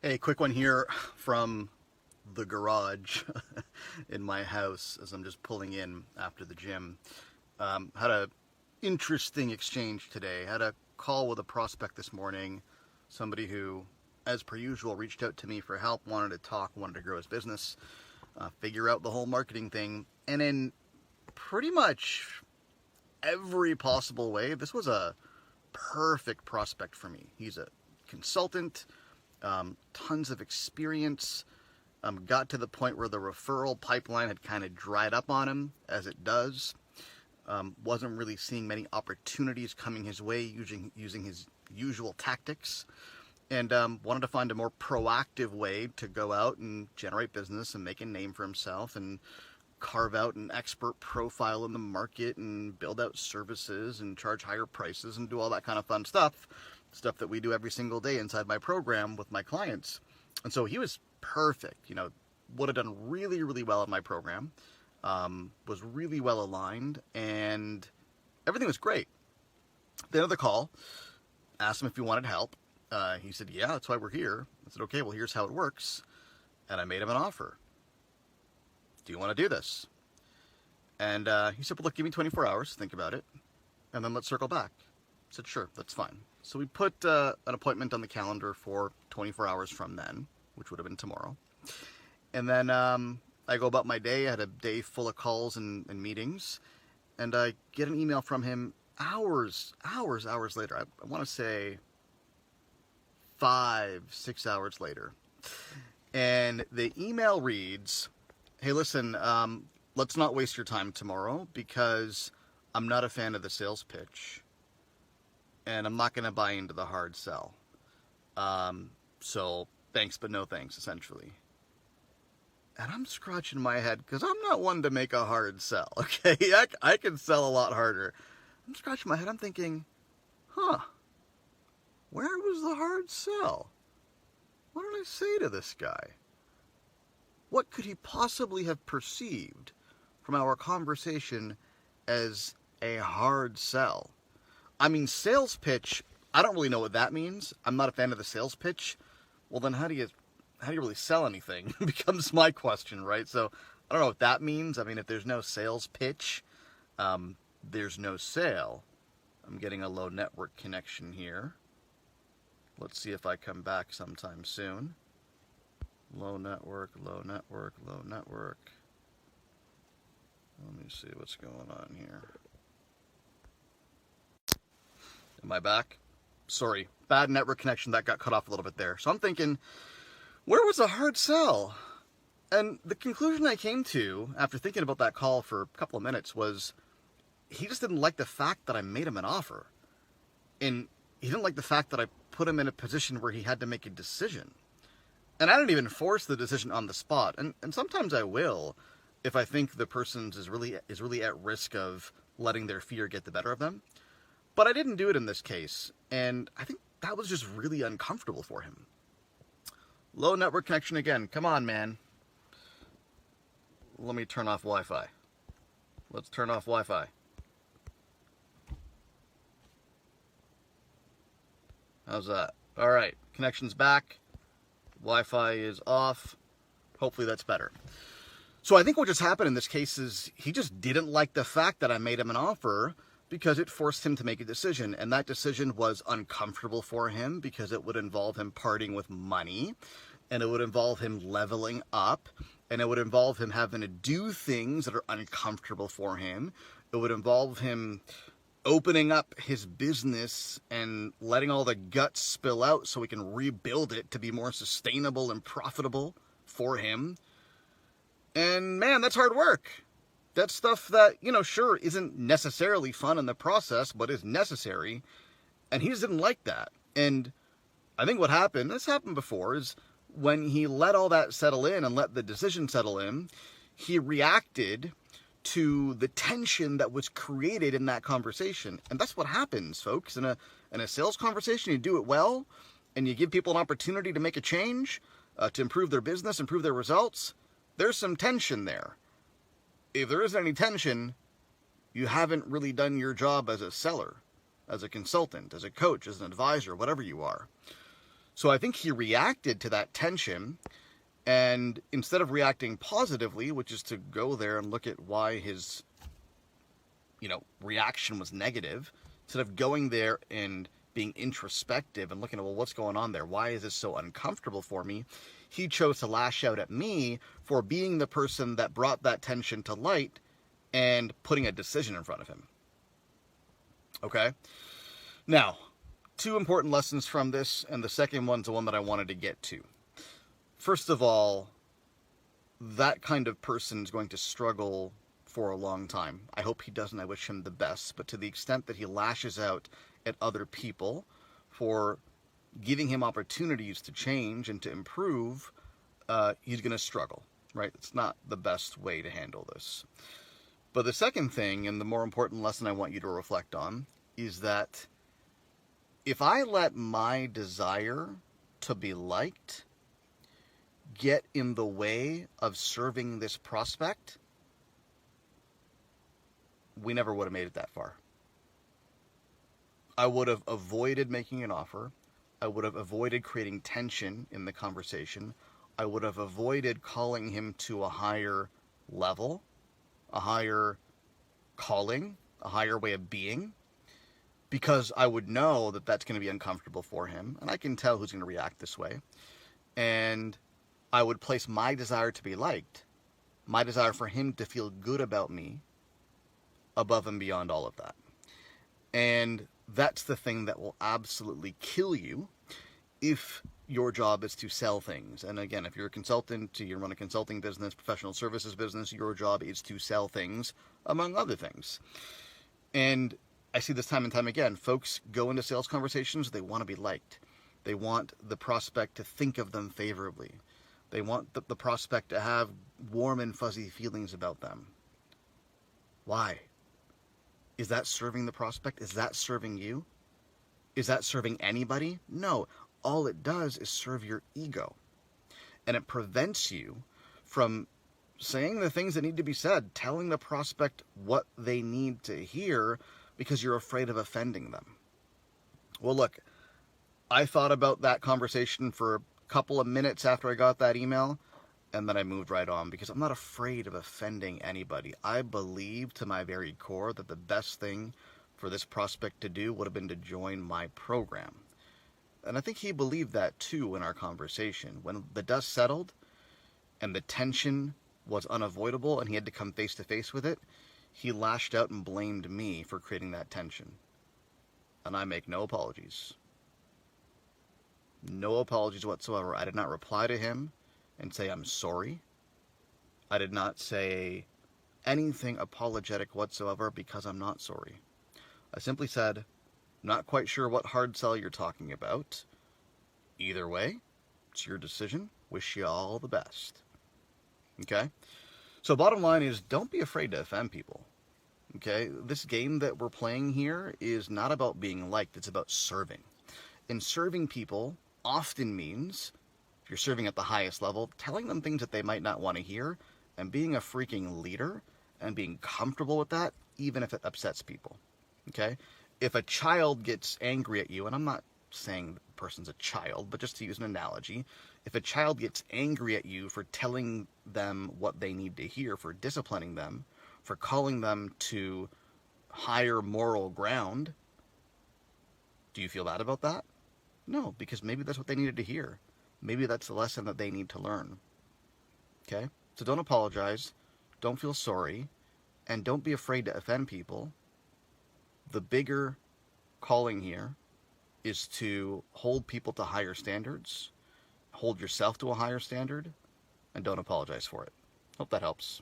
Hey, quick one here from the garage in my house as I'm just pulling in after the gym. Had a interesting exchange today. Had a call with a prospect this morning. Somebody who, as per usual, reached out to me for help, wanted to talk, wanted to grow his business, figure out the whole marketing thing, and in pretty much every possible way, this was a perfect prospect for me. He's a consultant, tons of experience. Got to the point where the referral pipeline had kind of dried up on him, as it does. Wasn't really seeing many opportunities coming his way using his usual tactics, and wanted to find a more proactive way to go out and generate business and make a name for himself and carve out an expert profile in the market and build out services and charge higher prices and do all that kind of fun stuff that we do every single day inside my program with my clients. And so he was perfect, would have done really, really well in my program, was really well aligned, and everything was great. At the end of the call, asked him if he wanted help. He said, yeah, that's why we're here. I said, okay, well, here's how it works. And I made him an offer. Do you want to do this? And he said, well, look, give me 24 hours to think about it, and then let's circle back. I said, sure, that's fine. So we put an appointment on the calendar for 24 hours from then, which would have been tomorrow. And then I go about my day. I had a day full of calls and meetings, and I get an email from him hours later. I want to say 5-6 hours later. And the email reads, hey, listen, let's not waste your time tomorrow because I'm not a fan of the sales pitch and I'm not going to buy into the hard sell. So thanks, but no thanks, essentially. And I'm scratching my head because I'm not one to make a hard sell, okay? I can sell a lot harder. I'm scratching my head. I'm thinking, where was the hard sell? What did I say to this guy? What could he possibly have perceived from our conversation as a hard sell? I mean, sales pitch, I don't really know what that means. I'm not a fan of the sales pitch. Well, then how do you really sell anything? Becomes my question, right? So I don't know what that means. I mean, if there's no sales pitch, there's no sale. I'm getting a low network connection here. Let's see if I come back sometime soon. Low network, low network, low network. Let me see what's going on here. Am I back? Sorry, bad network connection, that got cut off a little bit there. So I'm thinking, where was the hard sell? And the conclusion I came to after thinking about that call for a couple of minutes was he just didn't like the fact that I made him an offer. And he didn't like the fact that I put him in a position where he had to make a decision. And I didn't even force the decision on the spot. And sometimes I will if I think the person is really at risk of letting their fear get the better of them. But I didn't do it in this case. And I think that was just really uncomfortable for him. Low network connection again. Come on, man. Let me turn off Wi-Fi. Let's turn off Wi-Fi. How's that? All right. Connection's back. Wi-Fi is off. Hopefully that's better. So I think what just happened in this case is he just didn't like the fact that I made him an offer because it forced him to make a decision. And that decision was uncomfortable for him because it would involve him parting with money, and it would involve him leveling up, and it would involve him having to do things that are uncomfortable for him. It would involve him opening up his business and letting all the guts spill out so we can rebuild it to be more sustainable and profitable for him. And man, that's hard work. That's stuff that, sure, isn't necessarily fun in the process, but is necessary. And he just didn't like that. And I think what happened, this happened before, is when he let all that settle in and let the decision settle in, he reacted to the tension that was created in that conversation. And that's what happens, folks. In a sales conversation, you do it well, and you give people an opportunity to make a change, to improve their business, improve their results. There's some tension there. If there isn't any tension, you haven't really done your job as a seller, as a consultant, as a coach, as an advisor, whatever you are. So I think he reacted to that tension, and instead of reacting positively, which is to go there and look at why his, reaction was negative, instead of going there and being introspective and looking at, well, what's going on there? Why is this so uncomfortable for me? He chose to lash out at me for being the person that brought that tension to light and putting a decision in front of him. Okay? Now, two important lessons from this, and the second one's the one that I wanted to get to. First of all, that kind of person is going to struggle for a long time. I hope he doesn't. I wish him the best. But to the extent that he lashes out at other people for giving him opportunities to change and to improve, he's going to struggle, right? It's not the best way to handle this. But the second thing, and the more important lesson I want you to reflect on, is that if I let my desire to be liked get in the way of serving this prospect, we never would have made it that far. I would have avoided making an offer. I would have avoided creating tension in the conversation. I would have avoided calling him to a higher level, a higher calling, a higher way of being, because I would know that that's going to be uncomfortable for him, and I can tell who's going to react this way. And I would place my desire to be liked, my desire for him to feel good about me, above and beyond all of that. And that's the thing that will absolutely kill you if your job is to sell things. And again, if you're a consultant, you run a consulting business, professional services business, your job is to sell things, among other things. And I see this time and time again. Folks go into sales conversations, they want to be liked. They want the prospect to think of them favorably. They want the prospect to have warm and fuzzy feelings about them. Why? Is that serving the prospect? Is that serving you? Is that serving anybody? No. All it does is serve your ego. And it prevents you from saying the things that need to be said, telling the prospect what they need to hear, because you're afraid of offending them. Well, look, I thought about that conversation for a couple of minutes after I got that email, and then I moved right on, because I'm not afraid of offending anybody. I believe to my very core that the best thing for this prospect to do would have been to join my program. And I think he believed that too in our conversation. When the dust settled and the tension was unavoidable and he had to come face to face with it, he lashed out and blamed me for creating that tension. And I make no apologies. No apologies whatsoever. I did not reply to him and say I'm sorry. I did not say anything apologetic whatsoever, because I'm not sorry. I simply said, not quite sure what hard sell you're talking about. Either way, it's your decision. Wish you all the best. Okay? So bottom line is, don't be afraid to offend people. Okay? This game that we're playing here is not about being liked. It's about serving. And serving people often means, if you're serving at the highest level, telling them things that they might not want to hear, and being a freaking leader and being comfortable with that, even if it upsets people. Okay? If a child gets angry at you, and I'm not saying the person's a child, but just to use an analogy, if a child gets angry at you for telling them what they need to hear, for disciplining them, for calling them to higher moral ground, do you feel bad about that? No, because maybe that's what they needed to hear. Maybe that's the lesson that they need to learn. Okay? So don't apologize, don't feel sorry, and don't be afraid to offend people. The bigger calling here is to hold people to higher standards, hold yourself to a higher standard, and don't apologize for it. Hope that helps.